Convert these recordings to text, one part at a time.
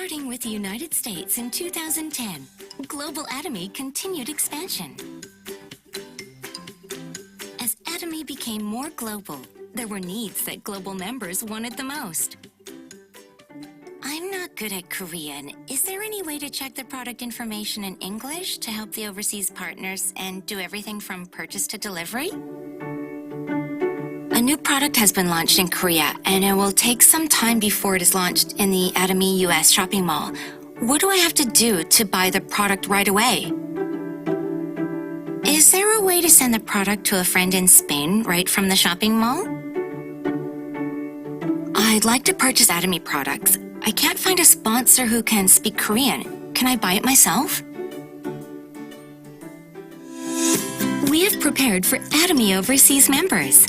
Starting with the United States in 2010, global Atomy continued expansion. As Atomy became more global, there were needs that global members wanted the most. I'm not good at Korean. Is there any way to check the product information in English to help the overseas partners and do everything from purchase to delivery? A new product has been launched in Korea, and it will take some time before it is launched in the Atomy US shopping mall. What do I have to do to buy the product right away? Is there a way to send the product to a friend in Spain right from the shopping mall? I'd like to purchase Atomy products. I can't find a sponsor who can speak Korean. Can I buy it myself? We have prepared for Atomy overseas members.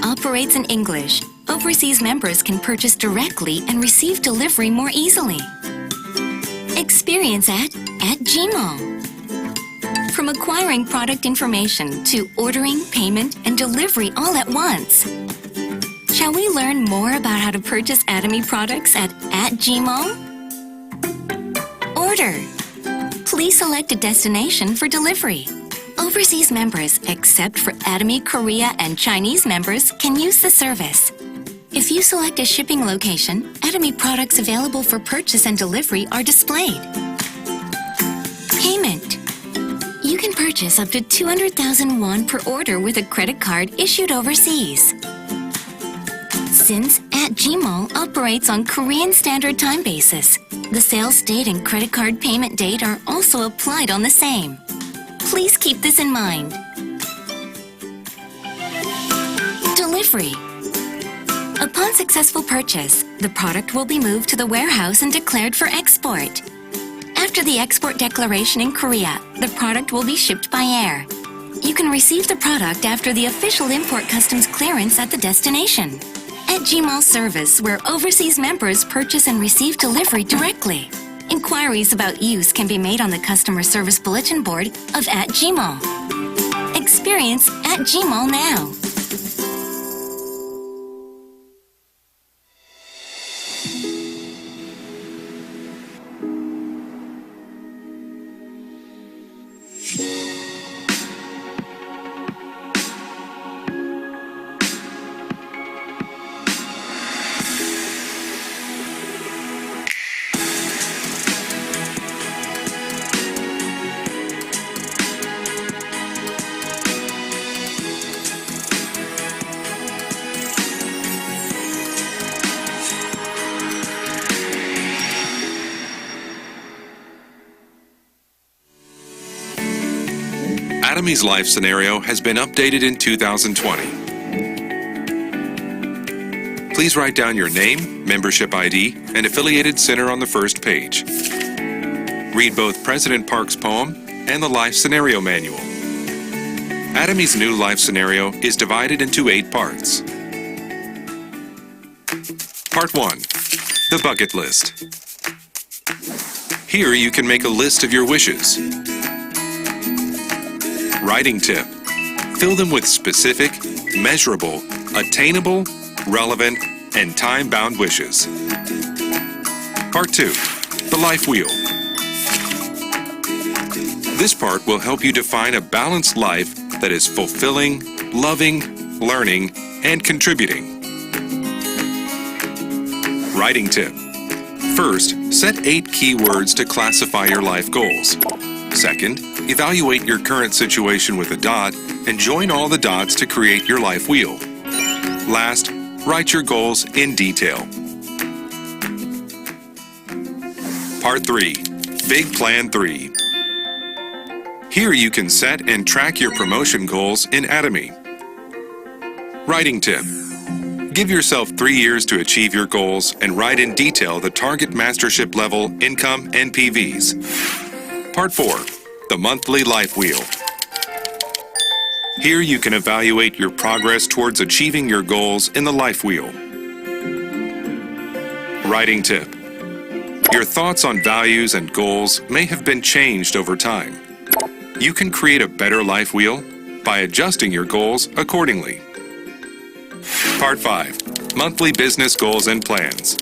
Operates in English. Overseas members can purchase directly and receive delivery more easily. Experience at Gmall. From acquiring product information to ordering, payment, and delivery all at once. Shall we learn more about how to purchase Atomy products at Gmall? Order. Please select a destination for delivery. Overseas members, except for Atomy Korea and Chinese members, can use the service. If you select a shipping location, Atomy products available for purchase and delivery are displayed. Payment. You can purchase up to 200,000 won per order with a credit card issued overseas. Since Gmall operates on Korean Standard Time basis, the sales date and credit card payment date are also applied on the same. Please keep this in mind. Delivery. Upon successful purchase, the product will be moved to the warehouse and declared for export. After the export declaration in Korea, the product will be shipped by air. You can receive the product after the official import customs clearance at the destination. At Gmall service, where overseas members purchase and receive delivery directly. Inquiries about use can be made on the customer service bulletin board of @Gmall. Experience @Gmall now. Atomy's life scenario has been updated in 2020. Please write down your name, membership ID, and affiliated center on the first page. Read both President Park's poem and the life scenario manual. Atomy's new life scenario is divided into 8 parts. Part 1. The bucket list. Here you can make a list of your wishes. Writing tip. Fill them with specific, measurable, attainable, relevant, and time-bound wishes. Part 2. The life wheel. This part will help you define a balanced life that is fulfilling, loving, learning, and contributing. Writing tip. First, set 8 key words to classify your life goals. Second, evaluate your current situation with a dot and join all the dots to create your life wheel. Last, write your goals in detail. Part 3. Big Plan 3. Here you can set and track your promotion goals in Atomy. Writing tip. Give yourself 3 years to achieve your goals and write in detail the target mastership level, income, and PVs. Part 4. The monthly life wheel. Here you can evaluate your progress towards achieving your goals in the life wheel. Writing tip. Your thoughts on values and goals may have been changed over time. You can create a better life wheel by adjusting your goals accordingly. Part 5. Monthly business goals and plans.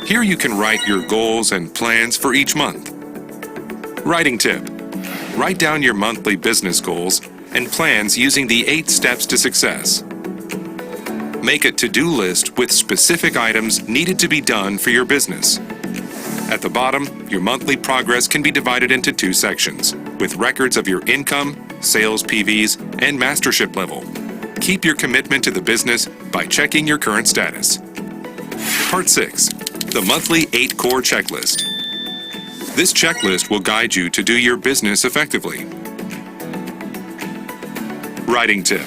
Here you can write your goals and plans for each month. Writing tip. Write down your monthly business goals and plans using the 8 steps to success. Make a to-do list with specific items needed to be done for your business. At the bottom, your monthly progress can be divided into 2 sections, with records of your income, sales PVs, and mastership level. Keep your commitment to the business by checking your current status. Part 6. The monthly 8 core checklist. This checklist will guide you to do your business effectively. Writing tip.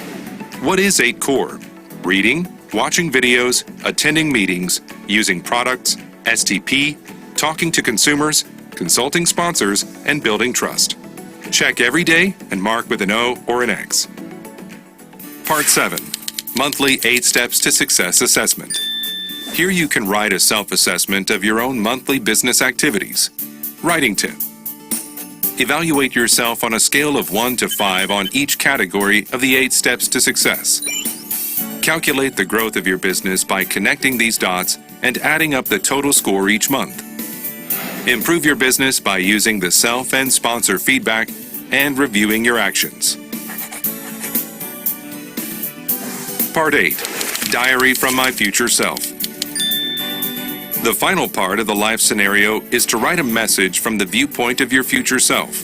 What is 8 core? Reading, watching videos, attending meetings, using products, STP, talking to consumers, consulting sponsors, and building trust. Check every day and mark with an O or an X. Part 7. Monthly 8 Steps to Success Assessment. Here you can write a self-assessment of your own monthly business activities. Writing tip. Evaluate yourself on a scale of 1 to 5 on each category of the 8 steps to success. Calculate the growth of your business by connecting these dots and adding up the total score each month. Improve your business by using the self and sponsor feedback and reviewing your actions. Part 8. Diary from my future self. The final part of the life scenario is to write a message from the viewpoint of your future self.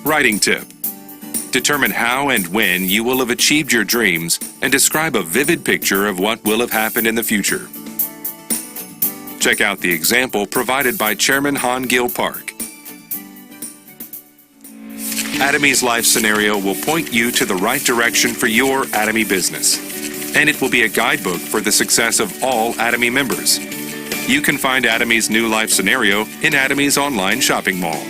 Writing tip. Determine how and when you will have achieved your dreams and describe a vivid picture of what will have happened in the future. Check out the example provided by Chairman Han Gil Park. Atomy's life scenario will point you to the right direction for your Atomy business, and it will be a guidebook for the success of all Atomy members. You can find Atomy's new life scenario in Atomy's online shopping mall.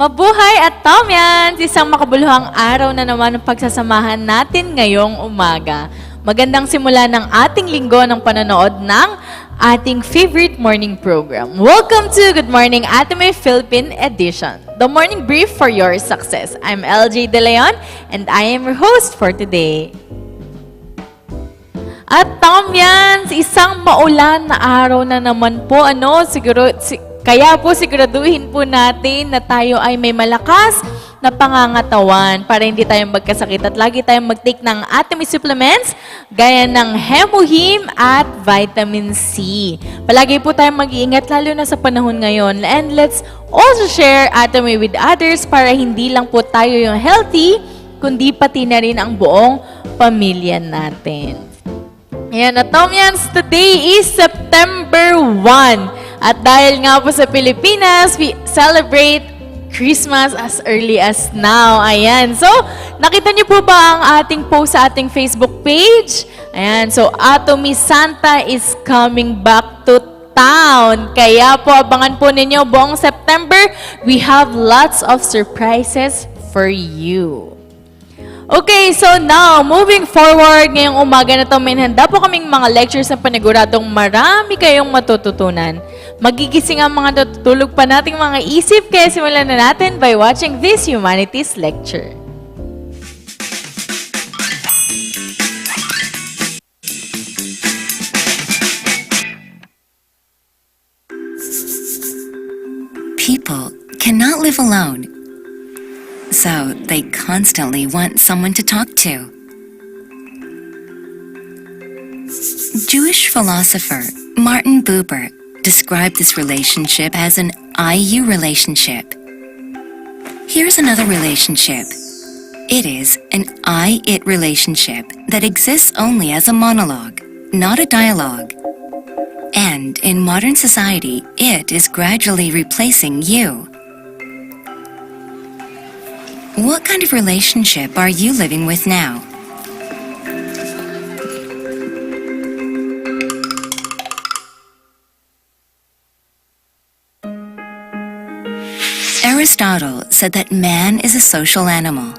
Mabuhay at Atomians! Isang makabuluhang araw na naman ang pagsasamahan natin ngayong umaga. Magandang simula ng ating linggo ng panonood ng ating favorite morning program. Welcome to Good Morning Atomy Philippine Edition, the morning brief for your success. I'm LJ De Leon and I am your host for today. At Atomians, isang maulan na araw na naman po, kaya po siguraduhin po natin na tayo ay may malakas na pangangatawan para hindi tayo magkasakit at lagi tayong mag-take ng Atomy supplements gaya ng Hemohim at Vitamin C. Palagi po tayong mag-iingat lalo na sa panahon ngayon. And let's also share Atomy with others para hindi lang po tayo yung healthy, kundi pati na rin ang buong pamilya natin. Ayan, Atomians, today is September 1. At dahil nga po sa Pilipinas, we celebrate Christmas as early as now. Ayan. So, nakita niyo po ba ang ating post sa ating Facebook page? Ayan. So, Atomy Santa is coming back to town. Kaya po, abangan po ninyo buong September. We have lots of surprises for you. Okay, so now, moving forward, ngayong umaga na ito, may handa po kaming mga lectures na paniguradong marami kayong matututunan. Magigising ang mga natutulog pa nating mga isip, kaya simulan na natin by watching this humanities lecture. People cannot live alone, so they constantly want someone to talk to. Jewish philosopher Martin Buber described this relationship as an I-you relationship. Here's another relationship. It is an I-it relationship that exists only as a monologue, not a dialogue. And in modern society, it is gradually replacing you. What kind of relationship are you living with now? Aristotle said that man is a social animal.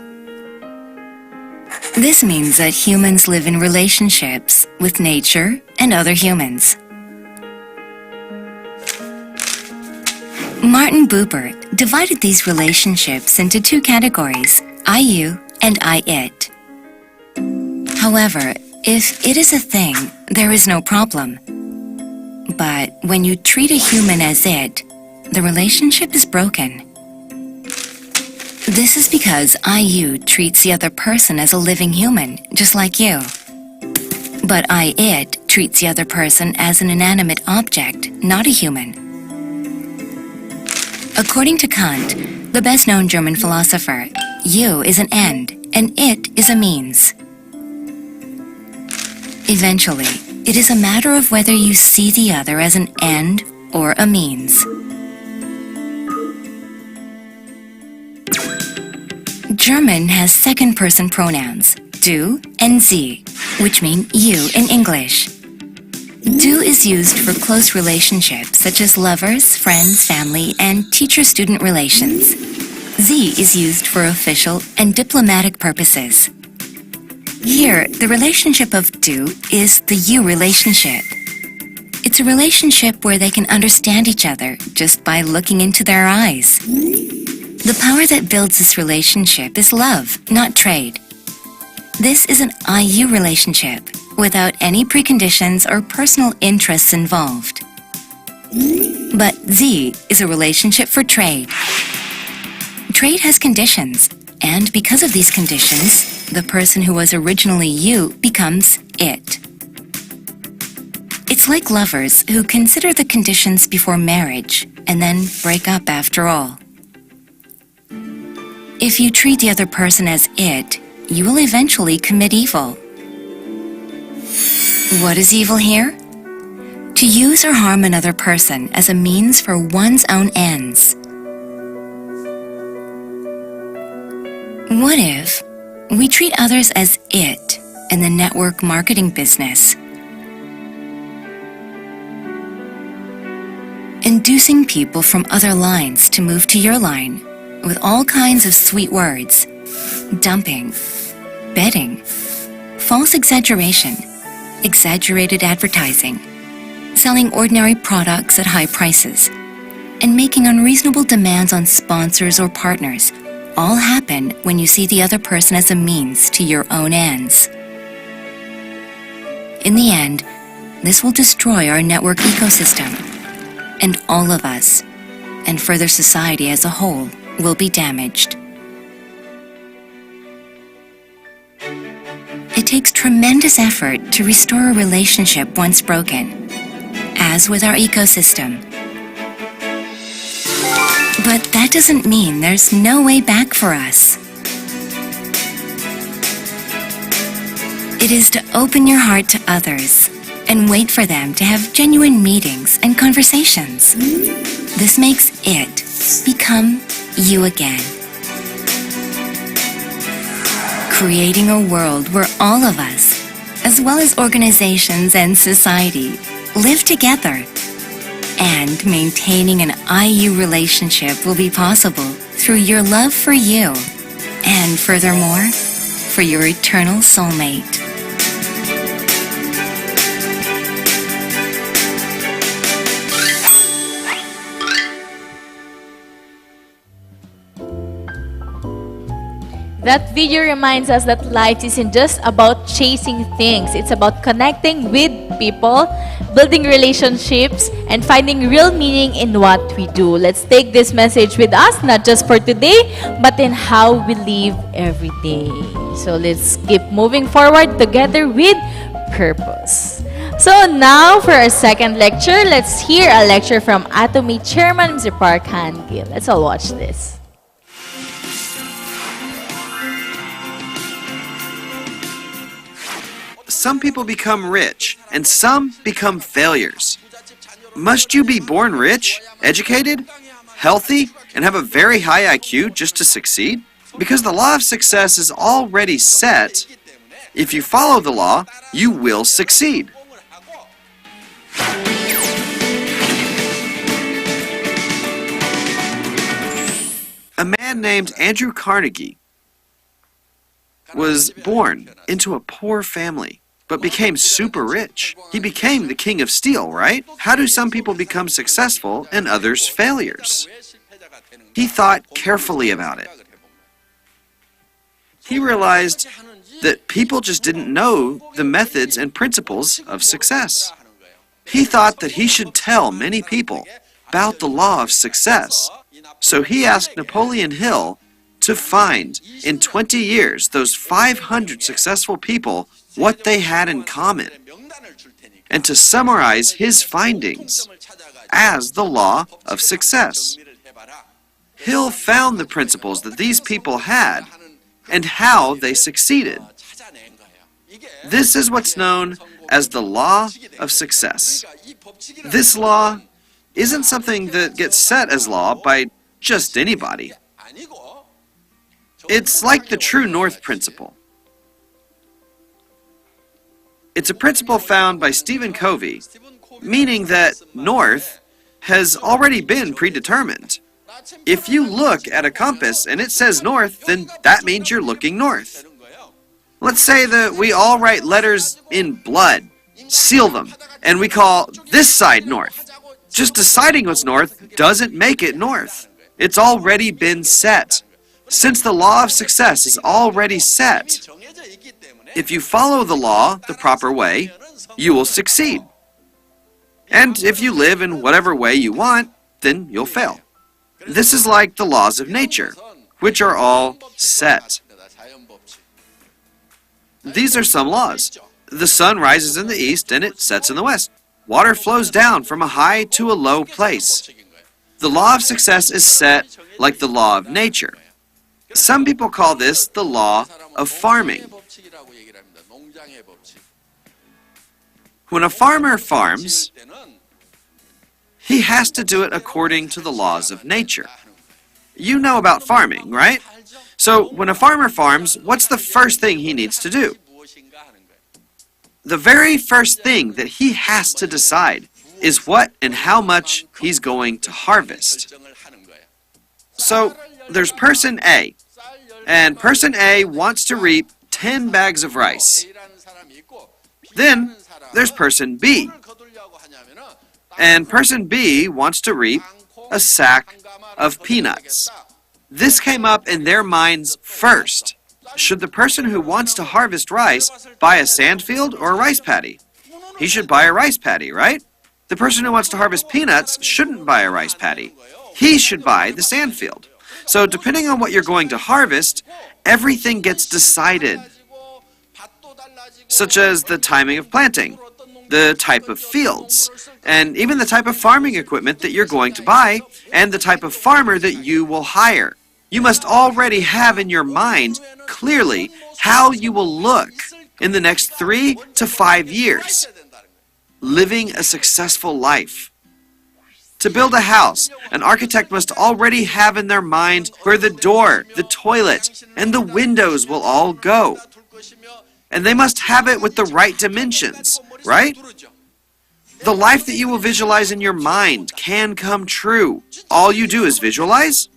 This means that humans live in relationships with nature and other humans. Martin Buber divided these relationships into two categories, I-you and I-it. However, if it is a thing, there is no problem. But when you treat a human as it, the relationship is broken. This is because I-you treats the other person as a living human, just like you. But I-it treats the other person as an inanimate object, not a human. According to Kant, the best-known German philosopher, you is an end, and it is a means. Eventually, it is a matter of whether you see the other as an end or a means. German has second-person pronouns, du and sie, which mean you in English. Du is used for close relationships such as lovers, friends, family, and teacher-student relations. Sie is used for official and diplomatic purposes. Here, the relationship of du is the you relationship. It's a relationship where they can understand each other just by looking into their eyes. The power that builds this relationship is love, not trade. This is an IU relationship without any preconditions or personal interests involved. But Z is a relationship for trade. Trade has conditions, and because of these conditions, the person who was originally you becomes it. It's like lovers who consider the conditions before marriage and then break up after all. If you treat the other person as it, you will eventually commit evil. What is evil here? To use or harm another person as a means for one's own ends. What if we treat others as it in the network marketing business? Inducing people from other lines to move to your line with all kinds of sweet words, dumping, betting, false exaggeration, exaggerated advertising, selling ordinary products at high prices, and making unreasonable demands on sponsors or partners all happen when you see the other person as a means to your own ends. In the end, this will destroy our network ecosystem, and all of us, and further society as a whole, will be damaged. It takes tremendous effort to restore a relationship once broken, as with our ecosystem. But that doesn't mean there's no way back for us. It is to open your heart to others and wait for them to have genuine meetings and conversations. This makes it become you again. Creating a world where all of us, as well as organizations and society, live together. And maintaining an IU relationship will be possible through your love for you, and furthermore, for your eternal soulmate. That video reminds us that life isn't just about chasing things. It's about connecting with people, building relationships, and finding real meaning in what we do. Let's take this message with us, not just for today, but in how we live every day. So let's keep moving forward together with purpose. So now for our second lecture, let's hear a lecture from Atomy Chairman Mr. Park Han-gil. Let's all watch this. Some people become rich, and some become failures. Must you be born rich, educated, healthy, and have a very high IQ just to succeed? Because the law of success is already set. If you follow the law, you will succeed. A man named Andrew Carnegie was born into a poor family, but became super rich. He became the king of steel, right? How do some people become successful and others failures? He thought carefully about it. He realized that people just didn't know the methods and principles of success. He thought that he should tell many people about the law of success. So he asked Napoleon Hill to find in 20 years those 500 successful people what they had in common, and to summarize his findings as the law of success. Hill found the principles that these people had and how they succeeded. This is what's known as the law of success. This law isn't something that gets set as law by just anybody. It's like the true north principle. It's a principle found by Stephen Covey, meaning that north has already been predetermined. If you look at a compass and it says north, then that means you're looking north. Let's say that we all write letters in blood, seal them, and we call this side north. Just deciding what's north doesn't make it north. It's already been set. Since the law of success is already set, If you follow the law the proper way, you will succeed. And if you live in whatever way you want, then you'll fail. This is like the laws of nature, which are all set. These are some laws. The sun rises in the east and it sets in the west. Water flows down from a high to a low place. The law of success is set like the law of nature. Some people call this the law of farming. When a farmer farms, he has to do it according to the laws of nature. You know about farming, right? So when a farmer farms, what's the first thing he needs to do? The very first thing that he has to decide is what and how much he's going to harvest. So there's person A, and person A wants to reap 10 bags of rice. Then there's person B, and person B wants to reap a sack of peanuts. This came up in their minds first. Should the person who wants to harvest rice buy a sand field or a rice paddy? He should buy a rice paddy, right? The person who wants to harvest peanuts shouldn't buy a rice paddy. He should buy the sand field. So depending on what you're going to harvest, everything gets decided, such as the timing of planting, the type of fields, and even the type of farming equipment that you're going to buy, and the type of farmer that you will hire. You must already have in your mind clearly how you will look in the next 3 to 5 years, living a successful life. To build a house, an architect must already have in their mind where the door, the toilet, and the windows will all go. And they must have it with the right dimensions, right? The life that you will visualize in your mind can come true. All you do is visualize.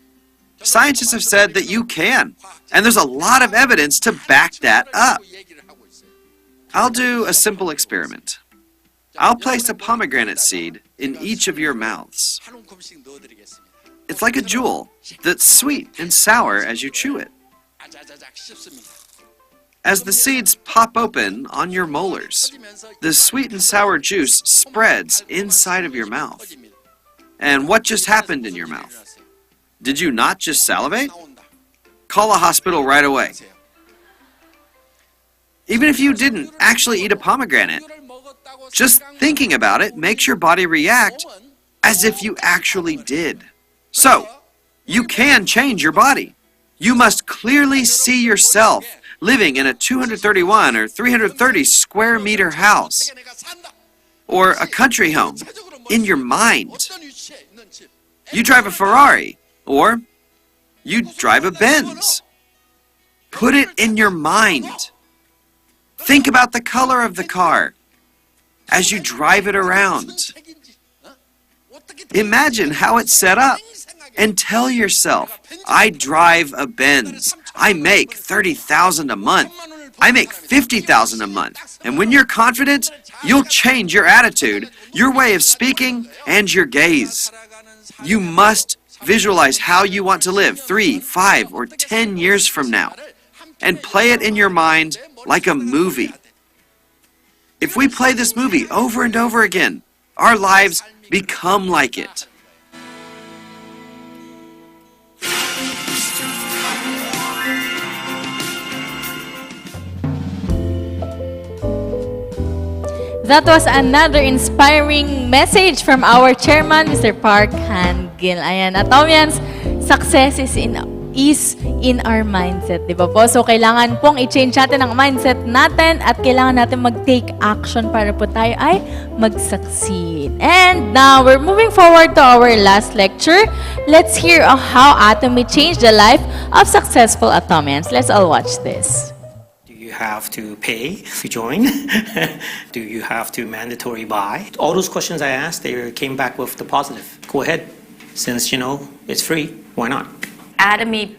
Scientists have said that you can, and there's a lot of evidence to back that up. I'll do a simple experiment. I'll place a pomegranate seed in each of your mouths. It's like a jewel that's sweet and sour as you chew it. As the seeds pop open on your molars, the sweet and sour juice spreads inside of your mouth. And what just happened in your mouth? Did you not just salivate? Call a hospital right away. Even if you didn't actually eat a pomegranate, just thinking about it makes your body react as if you actually did. So, you can change your body. You must clearly see yourself living in a 231 or 330 square meter house or a country home in your mind. You drive a Ferrari or you drive a Benz. Put it in your mind. Think about the color of the car as you drive it around. Imagine how it's set up and tell yourself, I drive a Benz. I make $30,000 a month. I make $50,000 a month. And when you're confident, you'll change your attitude, your way of speaking, and your gaze. You must visualize how you want to live 3, 5, or 10 years from now, and play it in your mind like a movie. If we play this movie over and over again, our lives become like it. That was another inspiring message from our chairman, Mr. Park Han-gil. Ayan, Atomians, success is in our mindset, di ba po? So, kailangan pong i-change natin ang mindset natin at kailangan natin mag-take action para po tayo ay mag-succeed. And now, we're moving forward to our last lecture. Let's hear how Atomy changed the life of successful Atomians. Let's all watch this. Do you have to pay to join? Do you have to mandatory buy? All those questions I asked, they came back with the positive. Go ahead. Since, it's free, why not? Atomy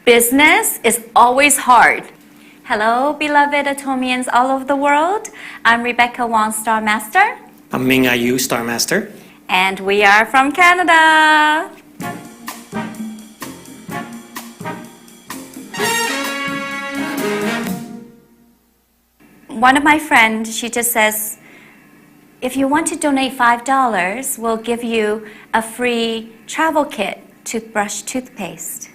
business is always hard. Hello, beloved Atomians all over the world. I'm Rebecca Wong, Star Master. I'm Ming Ayu, Star Master. And we are from Canada. one of my friends, she just says, if you want to donate $5, we'll give you a free travel kit, toothbrush, toothpaste.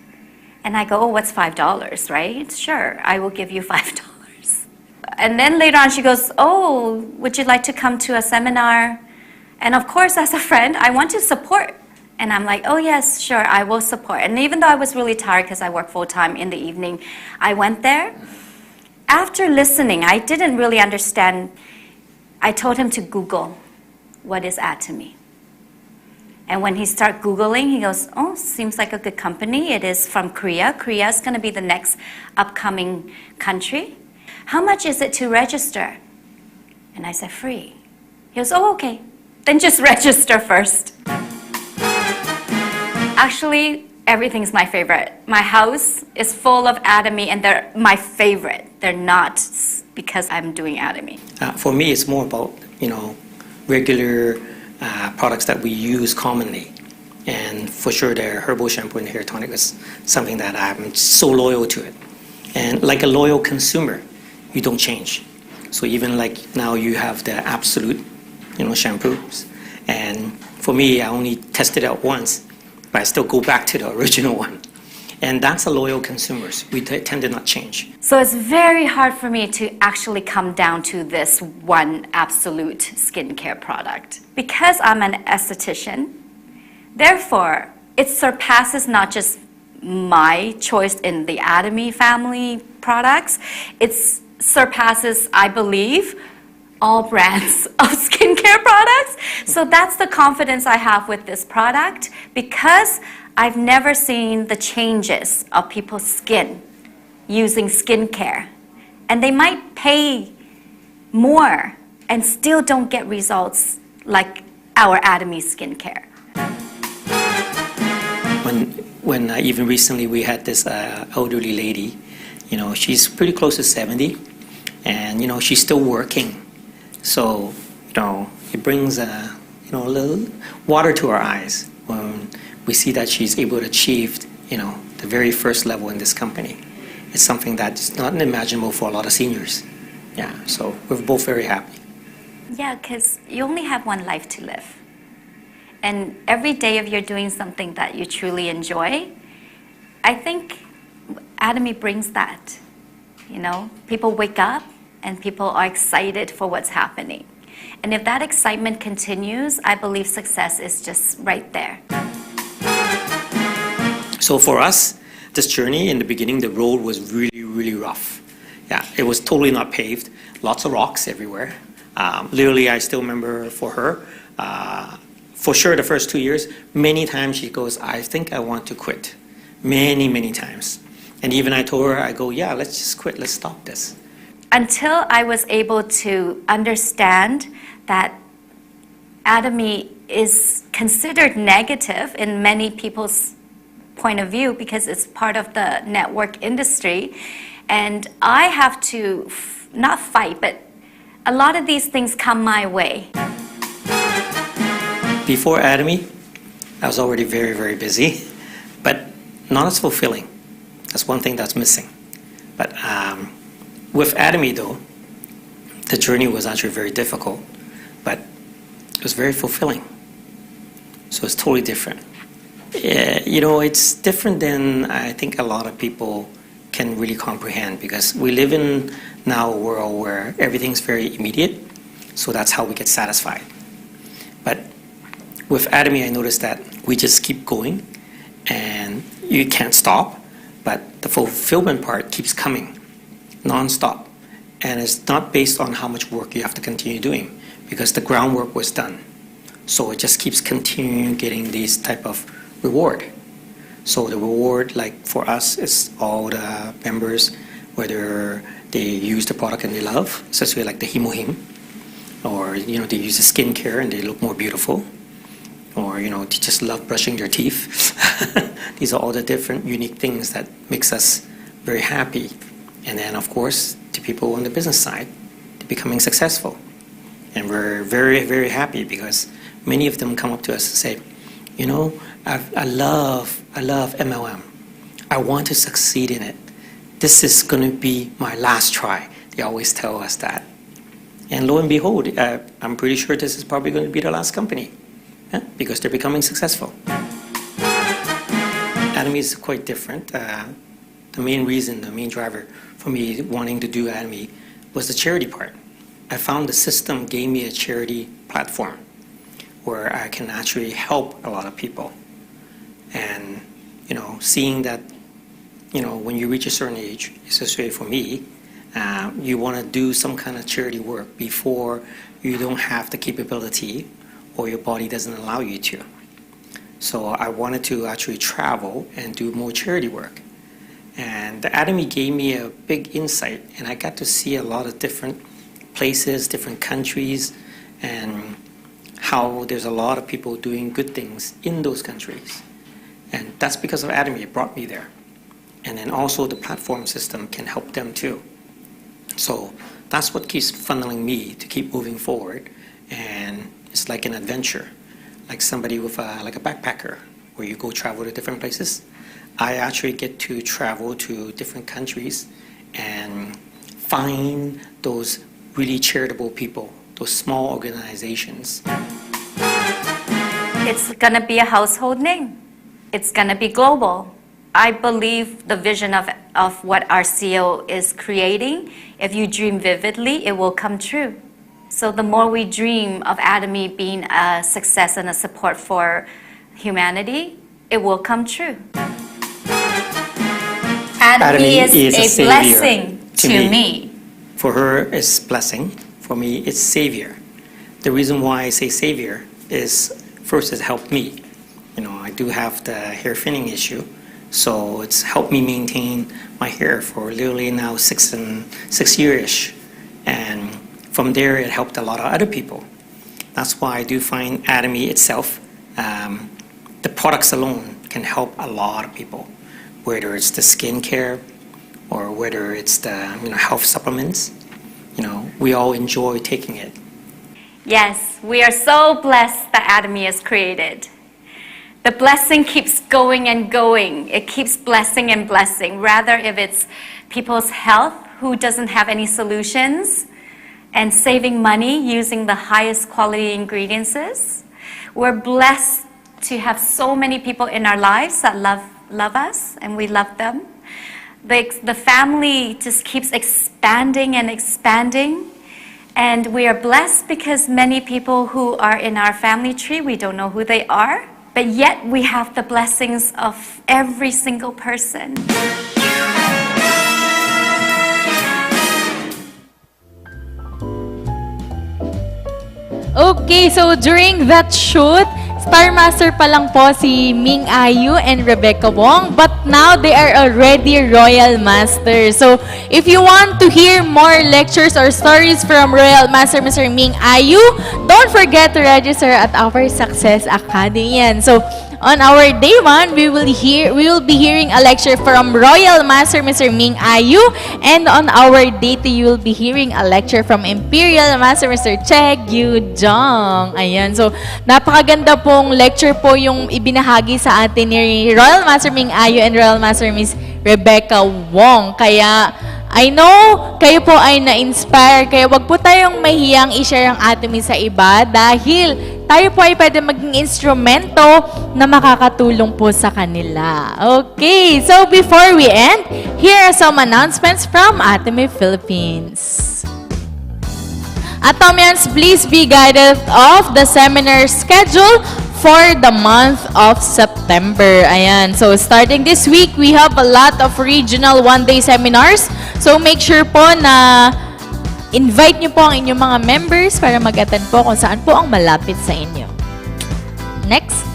And I go, oh, what's $5, right? Sure, I will give you $5. And then later on she goes, oh, would you like to come to a seminar? And of course, as a friend, I want to support. And I'm like, oh yes, sure, I will support. And even though I was really tired because I work full-time in the evening, I went there. After listening, I didn't really understand. I told him to Google, what is Atomy? And when he started Googling, he goes, oh, seems like a good company. It is from Korea. Korea is going to be the next upcoming country. How much is it to register? And I said, free. He goes, oh, okay. Then just register first. Actually, everything's my favorite. My house is full of Atomy, and they're my favorite. They're not because I'm doing Atomy. For me, it's more about, regular products that we use commonly. And for sure, their herbal shampoo and hair tonic is something that I'm so loyal to it. And like a loyal consumer, you don't change. So even like now you have the absolute, shampoos. And for me, I only tested it out once, but I still go back to the original one. And that's a loyal consumers. We tend to not change. So it's very hard for me to actually come down to this one absolute skincare product. Because I'm an esthetician, therefore, it surpasses not just my choice in the Atomy family products, it surpasses, I believe, all brands of skincare products. So that's the confidence I have with this product, because I've never seen the changes of people's skin using skincare. And they might pay more and still don't get results like our Atomy skincare. When even recently we had this elderly lady, she's pretty close to 70, and she's still working. So, it brings a little water to our eyes when we see that she's able to achieve, the very first level in this company. It's something that's not unimaginable for a lot of seniors. Yeah, so we're both very happy. Yeah, because you only have one life to live. And every day if you're doing something that you truly enjoy, I think Atomy brings that. People wake up and people are excited for what's happening. And if that excitement continues, I believe success is just right there. So for us, this journey in the beginning, the road was really, really rough. Yeah, it was totally not paved. Lots of rocks everywhere. Literally, I still remember for her, for sure the first 2 years, many times she goes, I think I want to quit. Many, many times. And even I told her, I go, yeah, let's just quit, let's stop this. Until I was able to understand that Atomy is considered negative in many people's point of view because it's part of the network industry, and I have to not fight, but a lot of these things come my way. Before Atomy, I was already very, very busy, but not as fulfilling. That's one thing that's missing. But with Atomy, though, the journey was actually very difficult, but it was very fulfilling. So it's totally different. It's different than I think a lot of people can really comprehend, because we live in now a world where everything's very immediate, so that's how we get satisfied. But with Atomy, I noticed that we just keep going, and you can't stop, but the fulfillment part keeps coming non-stop. And it's not based on how much work you have to continue doing, because the groundwork was done. So it just keeps continuing getting this type of reward. So the reward, like for us, is all the members, whether they use the product and they love, especially like the Himohim, or they use the skincare and they look more beautiful, or they just love brushing their teeth. These are all the different unique things that makes us very happy. And then of course the people on the business side, they're becoming successful, and we're very, very happy because many of them come up to us and say, I love MLM. I want to succeed in it. This is going to be my last try. They always tell us that. And lo and behold, I'm pretty sure this is probably going to be the last company, because they're becoming successful. Atomy is quite different. The main reason, the main driver for me wanting to do Atomy was the charity part. I found the system gave me a charity platform where I can actually help a lot of people. And, seeing that, when you reach a certain age, especially for me, you want to do some kind of charity work before you don't have the capability or your body doesn't allow you to. So I wanted to actually travel and do more charity work. And the Atomy gave me a big insight, and I got to see a lot of different places, different countries, and how there's a lot of people doing good things in those countries. And that's because of Atomy. It brought me there. And then also the platform system can help them too. So that's what keeps funneling me to keep moving forward. And it's like an adventure, like somebody with like a backpacker, where you go travel to different places. I actually get to travel to different countries and find those really charitable people, those small organizations. It's going to be a household name. It's going to be global. I believe the vision of what our CEO is creating, if you dream vividly, it will come true. So the more we dream of Atomy being a success and a support for humanity, it will come true. Atomy is a savior blessing to me. For her, it's blessing. For me, it's savior. The reason why I say savior is, first, it's helped me. I do have the hair thinning issue, so it's helped me maintain my hair for literally now 6 years-ish. And from there, it helped a lot of other people. That's why I do find Atomy itself, the products alone can help a lot of people, whether it's the skincare or whether it's the health supplements. We all enjoy taking it. Yes, we are so blessed that Atomy is created. The blessing keeps going and going. It keeps blessing and blessing. Rather, if it's people's health who doesn't have any solutions and saving money using the highest quality ingredients, we're blessed to have so many people in our lives that love us and we love them. The family just keeps expanding and expanding. And we are blessed because many people who are in our family tree, we don't know who they are, but yet we have the blessings of every single person. Okay, so during that shoot, Star Master pa lang po si Ming Ayu and Rebecca Wong, but now they are already Royal Masters. So if you want to hear more lectures or stories from Royal Master Mr. Ming Ayu, don't forget to register at our Success Academy. And so on our day 1, we will be hearing a lecture from Royal Master Mr. Ming Ayu, and on our day 2, you will be hearing a lecture from Imperial Master Mr. Che Gyu-jong. Ayan, so napakaganda pong lecture po yung ibinahagi sa atin ni Royal Master Ming Ayu and Royal Master Miss Rebecca Wong. Kaya I know kayo po ay na-inspire, kaya wag po tayong mahiyang i-share ang Atomy sa iba dahil tayo po ay pwede maging instrumento na makakatulong po sa kanila. Okay, so before we end, here are some announcements from Atomy Philippines. Atomians, please be guided of the seminar schedule for the month of September. Ayan, so starting this week, we have a lot of regional one-day seminars. So make sure po na invite nyo po ang inyong mga members para mag-attend po kung saan po ang malapit sa inyo. Next.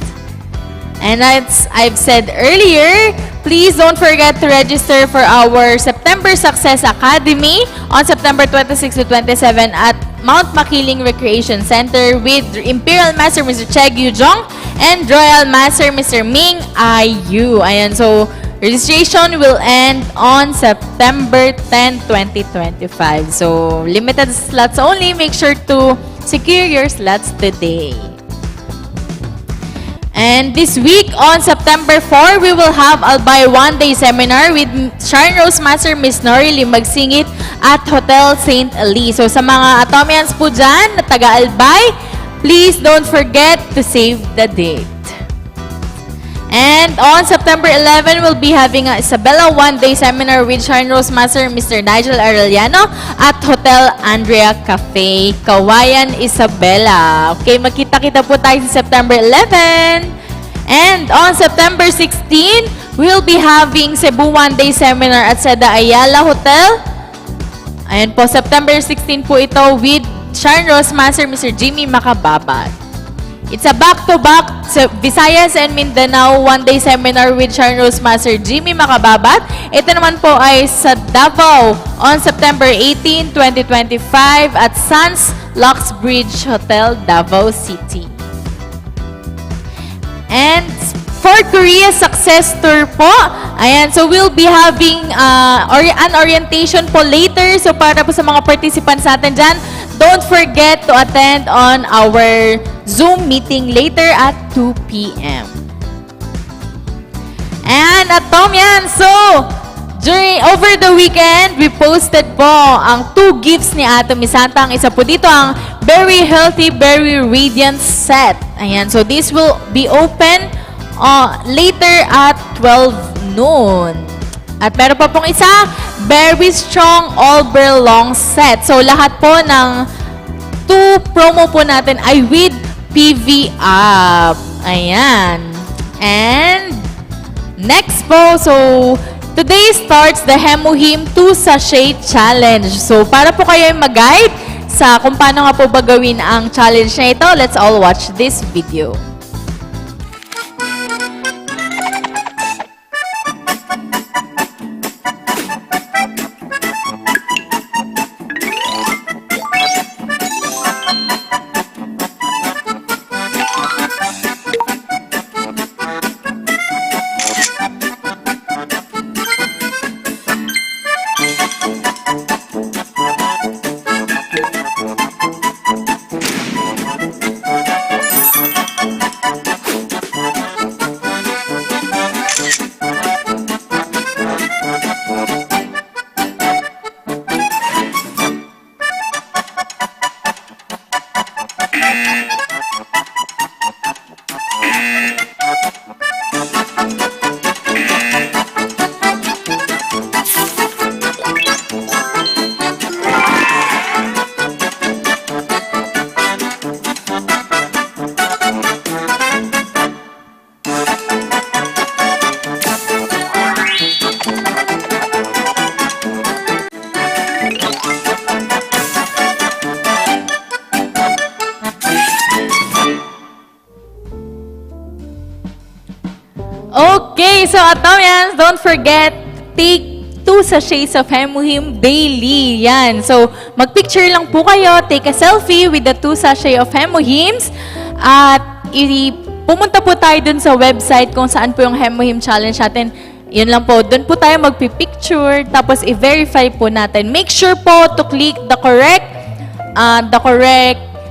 And as I've said earlier, please don't forget to register for our September Success Academy on September 26 to 27 at Mount Makiling Recreation Center with Imperial Master Mr. Che Gyu-jong and Royal Master Mr. Ming Ayu. Ayan, so registration will end on September 10, 2025. So limited slots only. Make sure to secure your slots today. And this week, on September 4, we will have Albay one-day seminar with Shrine Rose Master Miss Nori Limagsingit at Hotel St. Elise. So sa mga Atomians po dyan na taga-Albay, please don't forget to save the date. And on September 11, we'll be having a Isabela one-day seminar with Shrine Rose Master Mr. Nigel Arellano at Hotel Andrea Cafe, Kawayan, Isabela. Okay, magkita-kita po tayo sa September 11. And on September 16, we'll be having Cebu one-day seminar at Seda Ayala Hotel. Ayan po, September 16 po ito with Shrine Rose Master Mr. Jimmy Macababat. It's a back-to-back Visayas and Mindanao one-day seminar with Shrine Rose Master Jimmy Macababat. Ito naman po ay sa Davao on September 18, 2025 at Sans Lux Bridge Hotel, Davao City. And for Korea Success Tour po, ayan, so we'll be having an orientation po later. So para po sa mga participants natin dyan, don't forget to attend on our Zoom meeting later at 2 p.m. And Atomian, so over the weekend, we posted po ang 2 gifts ni Atomy Santa. Ang isa po dito ang Very Healthy, Very Radiant Set. Ayan, so this will be open later at 12 noon. At meron pa pong isa, Very Strong All-Bear Long Set. So lahat po ng 2 promo po natin ay with PV up. Ayan. And next po, so today starts the Hemuhim 2 Sachet Challenge. So para po kayo mag-guide sa kung paano nga po ba gawin ang challenge na ito, let's all watch this video. Okay, so Atomians, don't forget, take 2 sachets of Hemuhim daily. Yan. So, magpicture lang po kayo, take a selfie with the 2 sachets of Hemuhims, at pumunta po tayo dun sa website kung saan po yung Hemuhim Challenge natin. Yun lang po, dun po tayo magpipicture, tapos i-verify po natin. Make sure po to click the correct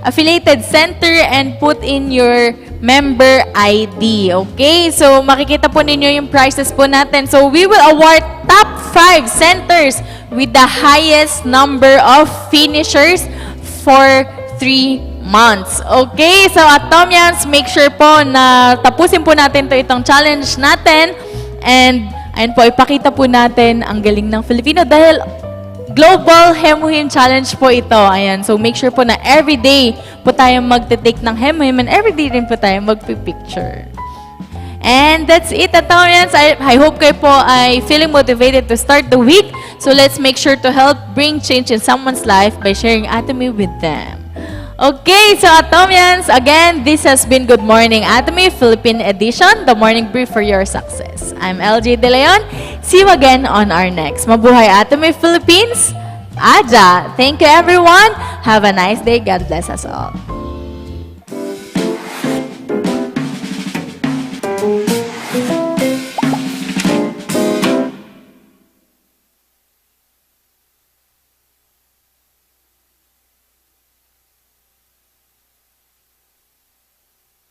affiliated center and put in your member ID. Okay? So, makikita po ninyo yung prizes po natin. So, we will award top 5 centers with the highest number of finishers for 3 months. Okay? So, Atomians, make sure po na tapusin po natin itong challenge natin. And, ayun po, ipakita po natin ang galing ng Filipino dahil Global Hemuhim Challenge po ito. Ayan. So, make sure po na everyday po tayo magte-take ng Hemuhim and everyday rin po tayo magpipicture. And that's it, Atomians. I hope kayo po ay feeling motivated to start the week. So, let's make sure to help bring change in someone's life by sharing Atomy with them. Okay, so Atomians, again, this has been Good Morning Atomy, Philippine Edition, the morning brief for your success. I'm LJ De Leon. See you again on our next Mabuhay Atomy Philippines. Aja. Thank you, everyone. Have a nice day. God bless us all.